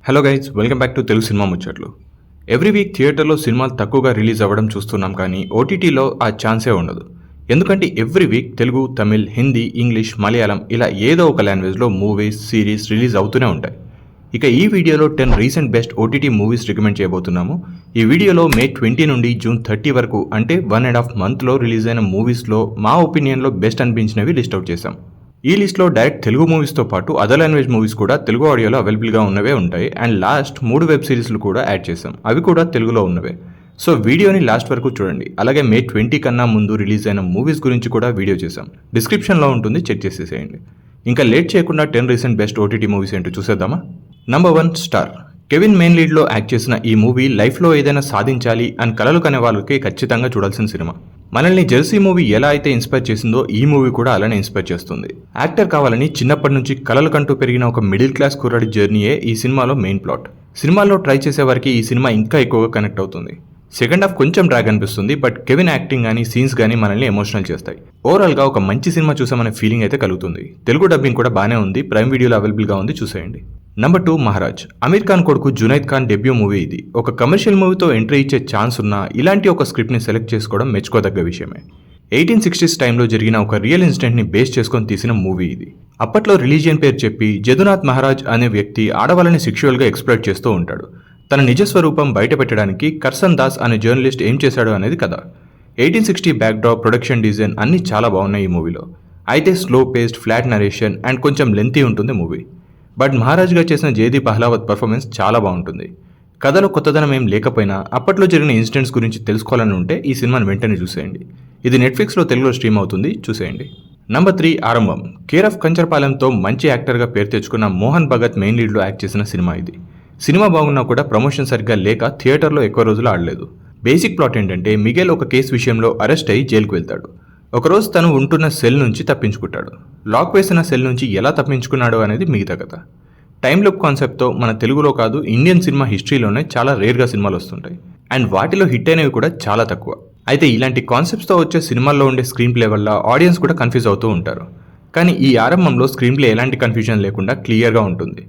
Hello guys, welcome back to Telugu cinema ముచ్చట్లు. Every week థియేటర్లో సినిమాలు తక్కువగా రిలీజ్ అవ్వడం చూస్తున్నాం, కానీ ఓటీటీలో ఆ ఛాన్సే ఉండదు. ఎందుకంటే every week Telugu, Tamil, Hindi, English, Malayalam ఇలా ఏదో ఒక లాంగ్వేజ్లో మూవీస్, సిరీస్ రిలీజ్ అవుతూనే ఉంటాయి. ఇక ఈ వీడియోలో 10 recent best OTT movies recommend చేయబోతున్నాము. ఈ వీడియోలో మే 20 నుండి జూన్ 30 వరకు అంటే 1.5 మంత్లో రిలీజ్ అయిన మూవీస్లో మా ఒపీనియన్లో బెస్ట్ అనిపించినవి లిస్ట్ అవుట్ చేశాం. ఈ లిస్ట్లో డైరెక్ట్ తెలుగు మూవీస్తో పాటు అదర్ లాంగ్వేజ్ మూవీస్ కూడా తెలుగు ఆడియోలో అవైలబుల్గా ఉన్నవే ఉంటాయి. అండ్ లాస్ట్ 3 వెబ్ సిరీస్లు కూడా యాడ్ చేసాం, అవి కూడా తెలుగులో ఉన్నవే. సో వీడియోని లాస్ట్ వరకు చూడండి. అలాగే మే 20 కన్నా ముందు రిలీజ్ అయిన మూవీస్ గురించి కూడా వీడియో చేసాం, డిస్క్రిప్షన్లో ఉంటుంది, చెక్ చేసేసేయండి. ఇంకా లేట్ చేయకుండా 10 రీసెంట్ బెస్ట్ ఓటీటీ మూవీస్ ఏంటో చూసేద్దామా. Number 1, star. కెవిన్ మెయిన్ లీడ్లో యాక్ట్ చేసిన ఈ మూవీ లైఫ్లో ఏదైనా సాధించాలి అని కలలు కనే వాళ్ళకి ఖచ్చితంగా చూడాల్సిన సినిమా. మనల్ని జెర్సీ మూవీ ఎలా అయితే ఇన్స్పైర్ చేసిందో ఈ మూవీ కూడా అలానే ఇన్స్పైర్ చేస్తుంది. యాక్టర్ కావాలని చిన్నప్పటి నుంచి కలలు కంటూ పెరిగిన ఒక మిడిల్ క్లాస్ కుర్రాడి జర్నీయే ఈ సినిమాలో మెయిన్ ప్లాట్. సినిమాలో ట్రై చేసే వారికి ఈ సినిమా ఇంకా ఎక్కువగా కనెక్ట్ అవుతుంది. సెకండ్ హాఫ్ కొంచెం డ్రాగ్ అనిపిస్తుంది, బట్ కెవిన్ యాక్టింగ్ కానీ సీన్స్ కానీ మనల్ని ఎమోషనల్ చేస్తాయి. ఓవరాల్గా ఒక మంచి సినిమా చూసామనే ఫీలింగ్ అయితే కలుగుతుంది. తెలుగు డబ్బింగ్ కూడా బాగానే ఉంది, ప్రైమ్ వీడియోలో అవైలబుల్గా ఉంది, చూసేయండి. నంబర్ 2, మహారాజ్. అమీర్ ఖాన్ కొడుకు జునైద్ ఖాన్ డెబ్యూ మూవీ ఇది. ఒక కమర్షియల్ మూవీతో ఎంట్రీ ఇచ్చే ఛాన్స్ ఉన్నా ఇలాంటి ఒక స్క్రిప్ట్ని సెలెక్ట్ చేసుకోవడం మెచ్చుకోదగ్గ విషయమే. 1860s టైంలో జరిగిన ఒక రియల్ ఇన్సిడెంట్ని బేస్ చేసుకొని తీసిన మూవీ ఇది. అప్పట్లో రిలీజియన్ పేరు చెప్పి జదునాథ్ మహారాజ్ అనే వ్యక్తి ఆడవాళ్ళని సెక్షువల్గా ఎక్స్ప్లాయిట్ చేస్తూ ఉంటాడు. తన నిజస్వరూపం బయట పెట్టడానికి కర్సన్ దాస్ అనే జర్నలిస్ట్ ఏం చేశాడు అనేది కథ. 1860 బ్యాక్డ్రాప్, ప్రొడక్షన్ డిజైన్ అన్నీ చాలా బాగున్నాయి ఈ మూవీలో. అయితే slow paced, flat narration and కొంచెం లెంతీ ఉంటుంది మూవీ. బట్ మహారాజ్గా చేసిన జయదీప్ అహ్లావత్ పర్ఫార్మెన్స్ చాలా బాగుంటుంది. కథలో కొత్తదనం ఏం లేకపోయినా అప్పట్లో జరిగిన ఇన్సిడెంట్స్ గురించి తెలుసుకోవాలని ఉంటే ఈ సినిమాని వెంటనే చూసేయండి. ఇది నెట్ఫ్లిక్స్లో తెలుగులో స్ట్రీమ్ అవుతుంది, చూసేయండి. నంబర్ 3, ఆరంభం. కేర్ ఆఫ్ కంచర్పాలెంతో మంచి యాక్టర్గా పేరు తెచ్చుకున్న మోహన్ భగత్ మెయిన్ లీడ్లో యాక్ట్ చేసిన సినిమా ఇది. సినిమా బాగున్నా కూడా ప్రమోషన్ సరిగ్గా లేక థియేటర్లో ఎక్కువ రోజులు ఆడలేదు. బేసిక్ ప్లాట్ ఏంటంటే మిగేల్ ఒక కేసు విషయంలో అరెస్ట్ అయ్యి జైలుకు వెళ్తాడు. ఒకరోజు తను ఉంటున్న సెల్ నుంచి తప్పించుకుంటాడు. లాక్ వేసిన సెల్ నుంచి ఎలా తప్పించుకున్నాడు అనేది మిగతా కథ. టైమ్ లూప్ కాన్సెప్ట్తో మన తెలుగులో కాదు ఇండియన్ సినిమా హిస్టరీలోనే చాలా రేర్గా సినిమాలు వస్తుంటాయి. అండ్ వాటిలో హిట్ అయినవి కూడా చాలా తక్కువ. అయితే ఇలాంటి కాన్సెప్ట్స్తో వచ్చే సినిమాల్లో ఉండే స్క్రీన్ ప్లే వల్ల ఆడియన్స్ కూడా కన్ఫ్యూజ్ అవుతూ ఉంటారు. కానీ ఈ ఆరంభంలో స్క్రీన్ ప్లే ఎలాంటి కన్ఫ్యూజన్ లేకుండా క్లియర్గా ఉంటుంది.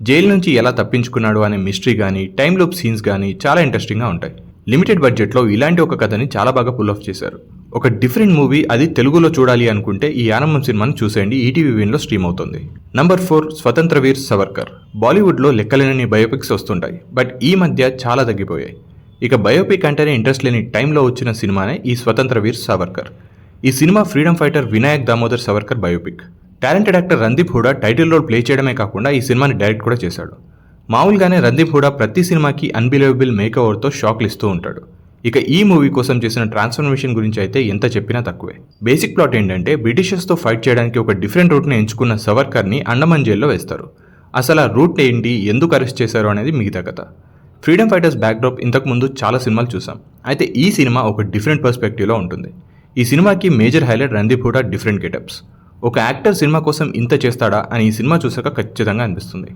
జైలు నుంచి ఎలా తప్పించుకున్నాడు అనే మిస్టరీ కానీ టైమ్ లూప్ సీన్స్ కానీ చాలా ఇంట్రెస్టింగ్గా ఉంటాయి. లిమిటెడ్ బడ్జెట్లో ఇలాంటి ఒక కథని చాలా బాగా పుల్ ఆఫ్ చేశారు. ఒక డిఫరెంట్ మూవీ, అది తెలుగులో చూడాలి అనుకుంటే ఈ ఆరంభం సినిమాని చూసేయండి, ఈటీవీ విన్లో స్ట్రీమ్ అవుతుంది. నంబర్ 4, స్వతంత్రవీర్ సవర్కర్. బాలీవుడ్లో లెక్కలేనన్ని బయోపిక్స్ వస్తుంటాయి, బట్ ఈ మధ్య చాలా తగ్గిపోయాయి. ఇక బయోపిక్ అంటేనే ఇంట్రెస్ట్ లేని టైంలో వచ్చిన సినిమానే ఈ స్వతంత్రవీర్ సవర్కర్. ఈ cinema freedom fighter Vinayak Damodar Savarkar biopic. Talented actor Randeep Hooda title role play చేయడమే కాకుండా ఈ సినిమాని డైరెక్ట్ కూడా చేశాడు. మామూలుగానే రందీప్ హూడా ప్రతి సినిమాకి అన్బిలీవబుల్ మేకఓవర్తో షాక్లు ఇస్తూ ఉంటాడు. ఇక ఈ మూవీ కోసం చేసిన ట్రాన్స్ఫర్మేషన్ గురించి అయితే ఎంత చెప్పినా తక్కువే. బేసిక్ ప్లాట్ ఏంటంటే బ్రిటిషర్స్తో ఫైట్ చేయడానికి ఒక డిఫరెంట్ రూట్ని ఎంచుకున్న సవర్కర్ని అండమాన్ జైల్లో వేస్తారు. అసలు ఆ రూట్ ఏంటి, ఎందుకు అరెస్ట్ చేశారు అనేది మిగతా కథ. ఫ్రీడమ్ ఫైటర్స్ బ్యాక్డ్రాప్ ఇంతకుముందు చాలా సినిమాలు చూసాం, అయితే ఈ సినిమా ఒక డిఫరెంట్ పర్స్పెక్టివ్లో ఉంటుంది. ఈ సినిమాకి major highlight Randeep Hooda different getups. ఒక యాక్టర్ సినిమా కోసం ఇంత చేస్తాడా అని ఈ సినిమా చూసాక ఖచ్చితంగా అనిపిస్తుంది.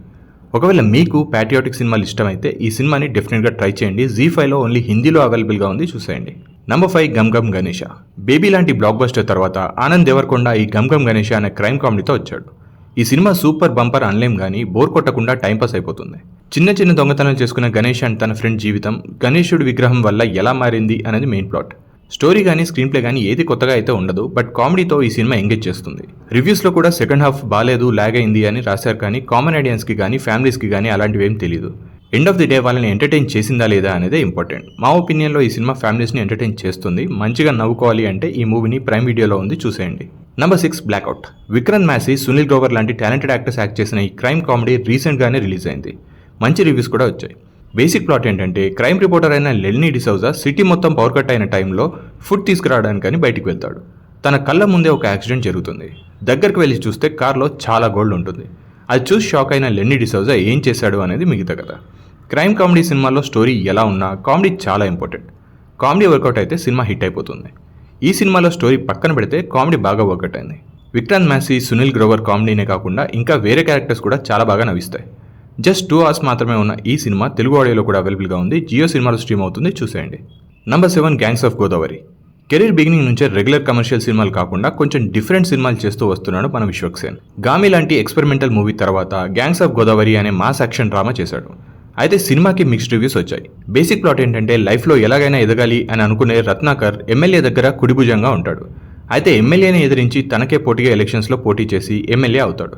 ఒకవేళ మీకు ప్యాట్రియాటిక్ సినిమాలు ఇష్టమైతే ఈ సినిమాని డెఫినెట్గా ట్రై చేయండి. జీ5లో ఓన్లీ హిందీలో అవైలబుల్గా ఉంది, చూసేయండి. నంబర్ 5, గమ్ గమ్ గణేష. బేబీ లాంటి బ్లాక్ బస్టర్ తర్వాత ఆనంద్ దేవరకొండ ఈ గమ్ గమ్ గణేష అనే క్రైమ్ కామెడీతో వచ్చాడు. ఈ సినిమా సూపర్ బంపర్ అనలేం కానీ బోర్ కొట్టకుండా టైంపాస్ అయిపోతుంది. చిన్న చిన్న దొంగతనాలు చేసుకున్న గణేష్ అండ్ తన ఫ్రెండ్ జీవితం గణేశుడి విగ్రహం వల్ల ఎలా మారింది అనేది మెయిన్ ప్లాట్. స్టోరీ కానీ స్క్రీన్ ప్లే కానీ ఏది కొత్తగా అయితే ఉండదు, బట్ కామెడీతో ఈ సినిమా ఎంగేజ్ చేస్తుంది. రివ్యూస్లో కూడా సెకండ్ హాఫ్ బాలేదు, లాగ్ అయింది అని రాశారు, కానీ కామన్ ఆడియన్స్కి కానీ ఫ్యామిలీస్కి కానీ అలాంటివి ఏం తెలియదు. ఎండ్ ఆఫ్ ది డే వాళ్ళని ఎంటర్టైన్ చేసిందా లేదా అనేదే ఇంపార్టెంట్. మా ఒపీనియన్లో ఈ సినిమా ఫ్యామిలీస్ని ఎంటర్టైన్ చేస్తుంది. మంచిగా నవ్వుకోవాలి అంటే ఈ మూవీని ప్రైమ్ వీడియోలో ఉంది, చూసేయండి. Number 6, blackout. Vikram Massie, Sunil Grover లాంటి టాలెంటెడ్ యాక్టర్స్ యాక్ట్ చేసిన ఈ క్రైమ్ కామెడీ రీసెంట్గానే రిలీజ్ అయింది. మంచి రివ్యూస్ కూడా వచ్చాయి. బేసిక్ ప్లాట్ ఏంటంటే క్రైమ్ రిపోర్టర్ అయిన లెల్నీ డిసౌజా సిటీ మొత్తం పవర్ కట్ అయిన టైంలో ఫుడ్ తీసుకురావడానికని బయటికి వెళ్తాడు. తన కళ్ళ ముందే ఒక యాక్సిడెంట్ జరుగుతుంది. దగ్గరికి వెళ్ళి చూస్తే కార్లో చాలా గోల్డ్ ఉంటుంది. అది చూసి షాక్ అయిన లెల్నీ డిసౌజా ఏం చేశాడు అనేది మిగతా కదా. క్రైమ్ కామెడీ సినిమాలో స్టోరీ ఎలా ఉన్నా కామెడీ చాలా ఇంపార్టెంట్. కామెడీ వర్కౌట్ అయితే సినిమా హిట్ అయిపోతుంది. ఈ సినిమాలో స్టోరీ పక్కన పెడితే కామెడీ బాగా వర్కౌట్ అయింది. విక్రమ్ మ్యాసీ, సునీల్ గ్రోవర్ కామెడీనే కాకుండా ఇంకా వేరే క్యారెక్టర్స్ కూడా చాలా బాగా నవ్విస్తాయి. జస్ట్ 2 hours మాత్రమే ఉన్న ఈ సినిమా తెలుగు ఆడియోలో కూడా అవైలబుల్గా ఉంది, జియో సినిమాలో స్ట్రీమ్ అవుతుంది, చూసేయండి. Number 7, gangs of Godavari. Career beginning నుంచే రెగ్యులర్ కమర్షియల్ సినిమాలు కాకుండా కొంచెం డిఫరెంట్ సినిమాలు చేస్తూ వస్తున్నాడు మన విశ్వక్సేన్. గామి లాంటి ఎక్స్పెరిమెంటల్ మూవీ తర్వాత గ్యాంగ్స్ ఆఫ్ గోదావరి అనే మాస్ యాక్షన్ డ్రామా చేశాడు. అయితే సినిమాకి మిక్స్డ్ రివ్యూస్ వచ్చాయి. బేసిక్ ప్లాట్ ఏంటంటే లైఫ్లో ఎలాగైనా ఎదగాలి అని అనుకునే రత్నాకర్ ఎమ్మెల్యే దగ్గర కుడిభుజంగా ఉంటాడు. అయితే ఎమ్మెల్యేని ఎదిరించి తనకే పోటీగా ఎలక్షన్స్లో పోటీ చేసి ఎమ్మెల్యే అవుతాడు.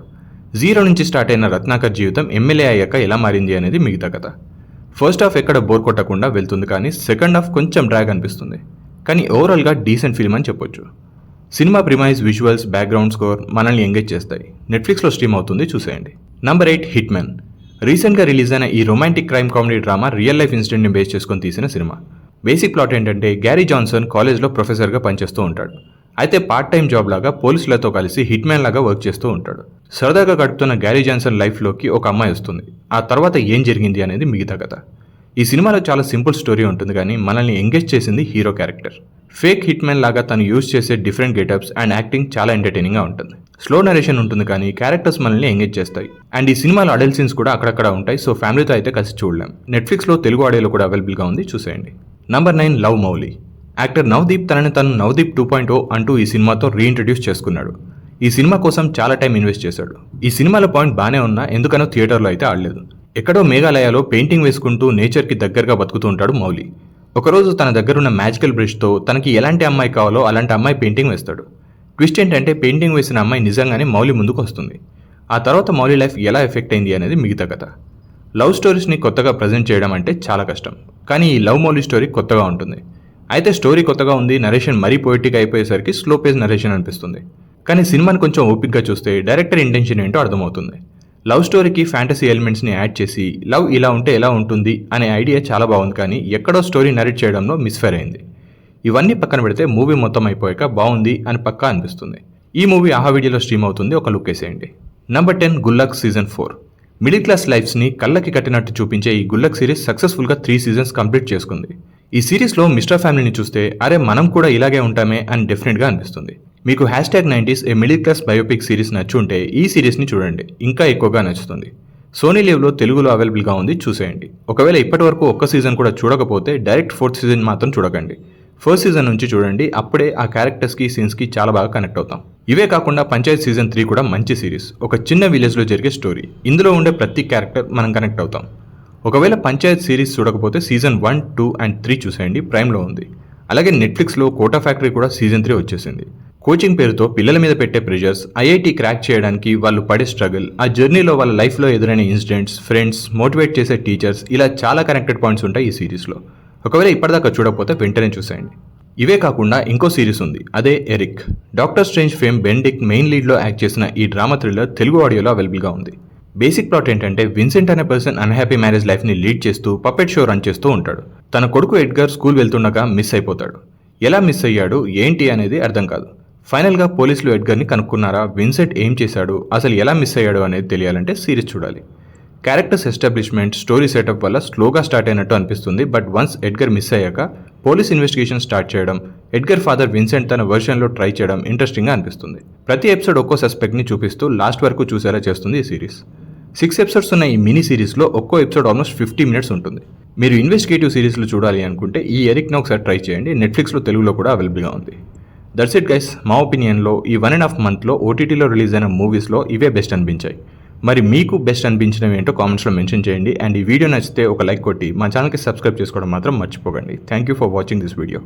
జీరో నుంచి స్టార్ట్ అయిన రత్నాకర్ జీవితం ఎమ్మెల్యే అయ్యాక ఎలా మారింది అనేది మిగతా కథ. ఫస్ట్ హాఫ్ ఎక్కడ బోర్ కొట్టకుండా వెళ్తుంది, కానీ సెకండ్ హాఫ్ కొంచెం డ్రాగ్ అనిపిస్తుంది. కానీ ఓవరాల్గా డీసెంట్ ఫిల్మ్ అని చెప్పొచ్చు. Cinema premise, visuals, background score మనల్ని ఎంగేజ్ చేస్తాయి. నెట్ఫ్లిక్స్లో స్ట్రీమ్ అవుతుంది, చూసేయండి. Number 8 Hit Man. రీసెంట్గా రిలీజ్ అయిన ఈ romantic crime comedy drama real life ఇన్సిడెంట్ని బేస్ చేసుకొని తీసిన సినిమా. బేసిక్ ప్లాట్ ఏంటంటే గ్యారీ జాన్సన్ కాలేజ్లో ప్రొఫెసర్గా పనిచేస్తూ ఉంటాడు. అయితే పార్ట్ టైం జాబ్ లాగా పోలీసులతో కలిసి హిట్ మ్యాన్ లాగా వర్క్ చేస్తూ ఉంటాడు. సరదాగా గడుపుతున్న గ్యారీ జాన్సన్ లైఫ్లోకి ఒక అమ్మాయి వస్తుంది. ఆ తర్వాత ఏం జరిగింది అనేది మిగతా కథ. ఈ సినిమాలో చాలా సింపుల్ స్టోరీ ఉంటుంది, కానీ మనల్ని ఎంగేజ్ చేసింది hero character. Fake hit man లాగా తను యూజ్ చేసే డిఫరెంట్ గెటప్స్ అండ్ యాక్టింగ్ చాలా ఎంటర్టైనింగ్గా ఉంటుంది. స్లో నరేషన్ ఉంటుంది, కానీ క్యారెక్టర్స్ మనల్ని ఎంగేజ్ చేస్తాయి. అండ్ ఈ సినిమాలో అడల్ట్ సీన్స్ కూడా అక్కడక్కడ ఉంటాయి, సో ఫ్యామిలీతో అయితే కలిసి చూడలేం. నెట్ఫ్లిక్స్లో తెలుగు ఆడియోలో కూడా అవైలబుల్గా ఉంది, చూసేయండి. Number 9 love Mouli. Actor Navdeep తనని తను నవదీప్ 2.0 అంటూ ఈ సినిమాతో రీఇంట్రడ్యూస్ చేసుకున్నాడు. ఈ సినిమా కోసం చాలా టైం ఇన్వెస్ట్ చేశాడు. ఈ సినిమాలో పాయింట్ బాగానే ఉన్నా ఎందుకనో థియేటర్లో అయితే ఆడలేదు. ఎక్కడో మేఘాలయలో పెయింటింగ్ వేసుకుంటూ నేచర్కి దగ్గరగా బతుకుతూ ఉంటాడు మౌలి. ఒకరోజు తన దగ్గరున్న మ్యాజికల్ బ్రష్తో తనకి ఎలాంటి అమ్మాయి కావాలో అలాంటి అమ్మాయి పెయింటింగ్ వేస్తాడు. ట్విస్ట్ ఏంటంటే పెయింటింగ్ వేసిన అమ్మాయి నిజంగానే మౌలి ముందుకు వస్తుంది. ఆ తర్వాత మౌలి లైఫ్ ఎలా ఎఫెక్ట్ అయింది అనేది మిగతా కథ. లవ్ స్టోరీస్ని కొత్తగా ప్రజెంట్ చేయడం అంటే చాలా కష్టం, కానీ ఈ లవ్ మౌలి స్టోరీ కొత్తగా ఉంటుంది. అయితే స్టోరీ కొత్తగా ఉంది, నరేషన్ మరీ పోయిటిక్ అయిపోయేసరికి స్లో పేజ్ నరేషన్ అనిపిస్తుంది. కానీ సినిమాని కొంచెం ఓపిక్గా చూస్తే డైరెక్టర్ ఇంటెన్షన్ ఏంటో అర్థమవుతుంది. లవ్ స్టోరీకి ఫ్యాంటసీ ఎలిమెంట్స్ని యాడ్ చేసి లవ్ ఇలా ఉంటే ఎలా ఉంటుంది అనే ఐడియా చాలా బాగుంది, కానీ ఎక్కడో స్టోరీ నరేట్ చేయడంలో మిస్ఫైర్ అయింది. ఇవన్నీ పక్కన పెడితే మూవీ మొత్తం అయిపోయాక బాగుంది అని పక్కా అనిపిస్తుంది. ఈ మూవీ ఆహా వీడియోలో స్ట్రీమ్ అవుతుంది, ఒక లుక్ వేసేయండి. Number 10 Gullak season 4. Middle class లైఫ్స్ని కళ్ళకి కట్టినట్టు చూపించే ఈ గుల్లక్ సిరీస్ సక్సెస్ఫుల్గా 3 సీజన్స్ కంప్లీట్ చేసుకుంది. ఈ సిరీస్లో మిస్టర్ ఫ్యామిలీని చూస్తే అరే మనం కూడా ఇలాగే ఉంటామే అని డెఫినెట్గా అనిపిస్తుంది. మీకు #90s a middle class biopic series నచ్చి ఉంటే ఈ సిరీస్ని చూడండి, ఇంకా ఎక్కువగా నచ్చుతుంది. సోనీ లివ్లో తెలుగులో అవైలబుల్గా ఉంది, చూసేయండి. ఒకవేళ ఇప్పటి వరకు ఒక్క సీజన్ కూడా చూడకపోతే డైరెక్ట్ 4th సీజన్ మాత్రం చూడకండి. ఫస్ట్ సీజన్ నుంచి చూడండి, అప్పుడే ఆ క్యారెక్టర్స్కి సీన్స్కి చాలా బాగా కనెక్ట్ అవుతాం. ఇవే కాకుండా పంచాయత్ సీజన్ 3 కూడా మంచి సిరీస్. ఒక చిన్న విలేజ్లో జరిగే స్టోరీ. ఇందులో ఉండే ప్రతి క్యారెక్టర్ మనం కనెక్ట్ అవుతాం. ఒకవేళ పంచాయత్ సిరీస్ చూడకపోతే సీజన్ 1, 2 and 3 చూసేయండి, ప్రైమ్లో ఉంది. అలాగే నెట్ఫ్లిక్స్లో కోటా ఫ్యాక్టరీ కూడా సీజన్ 3 వచ్చేసింది. కోచింగ్ పేరుతో పిల్లల మీద పెట్టే ప్రెషర్స్, ఐఐటి క్రాక్ చేయడానికి వాళ్ళు పడే స్ట్రగుల్, ఆ జర్నీలో వాళ్ళ లైఫ్లో ఎదురైన ఇన్సిడెంట్స్, ఫ్రెండ్స్, మోటివేట్ చేసే టీచర్స్, ఇలా చాలా కనెక్టెడ్ పాయింట్స్ ఉంటాయి ఈ సిరీస్లో. ఒకవేళ ఇప్పటిదాకా చూడకపోతే వెంటనే చూసేయండి. ఇవే కాకుండా ఇంకో సిరీస్ ఉంది, అదే Eric. Doctor Strange fame Benedict main లీడ్లో యాక్ట్ చేసిన ఈ డ్రామా థ్రిల్లర్ తెలుగు ఆడియోలో అవైలబుల్గా ఉంది. బేసిక్ ప్లాట్ ఏంటంటే విన్సెంట్ అనే పర్సన్ అన్హ్యాపీ మ్యారేజ్ లైఫ్ని లీడ్ చేస్తూ పపెట్ షో రన్ చేస్తూ ఉంటాడు. తన కొడుకు ఎడ్గర్ స్కూల్ వెళ్తుండగా మిస్ అయిపోతాడు. ఎలా మిస్ అయ్యాడు ఏంటి అనేది అర్థం కాదు. ఫైనల్గా పోలీసులు ఎడ్గర్ని కనుక్కున్నారా, విన్సెంట్ ఏం చేశాడు, అసలు ఎలా మిస్ అయ్యాడు అనేది తెలియాలంటే సిరీస్ చూడాలి. క్యారెక్టర్స్ ఎస్టాబ్లిష్మెంట్, స్టోరీ సెటప్ వల్ల స్లోగా స్టార్ట్ అయినట్టు అనిపిస్తుంది. బట్ వన్స్ ఎడ్గర్ మిస్ అయ్యాక పోలీస్ ఇన్వెస్టిగేషన్ స్టార్ట్ చేయడం, ఎడ్గర్ ఫాదర్ విన్సెంట్ తన వెర్షన్లో ట్రై చేయడం ఇంట్రెస్టింగ్గా అనిపిస్తుంది. ప్రతి ఎపిసోడ్ ఒక్కో సస్పెక్ట్ని చూపిస్తూ లాస్ట్ వరకు చూసేలా చేస్తుంది ఈ సిరీస్. 6 ఎపిసోడ్స్ ఉన్న ఈ మినీ సిరీస్లో ఒక్కో ఎపిసోడ్ ఆల్మోస్ట్ 50 minutes ఉంటుంది. మీరు ఇన్వెస్టిగేటివ్ సిరీస్లు చూడాలి అనుకుంటే ఈ ఎరిక్ను ఒకసారి ట్రై చేయండి. నెట్ఫ్లిక్స్లో తెలుగులో కూడా అవైలబుల్గా ఉంది. That's it guys. మా ఒపీనియన్లో ఈ 1.5 monthలో ఓటీటీలో రిలీజ్ అయిన మూవీస్లో ఇవే బెస్ట్ అనిపించాయి. మరి మీకు బెస్ట్ అనిపించినవి ఏంటో కామెంట్స్లో మెన్షన్ చేయండి. అండ్ ఈ వీడియో నచ్చితే ఒక లైక్ కొట్టి మా ఛానల్కి సబ్స్క్రైబ్ చేసుకోవడం మాత్రం మర్చిపోకండి. Thank you for watching this video.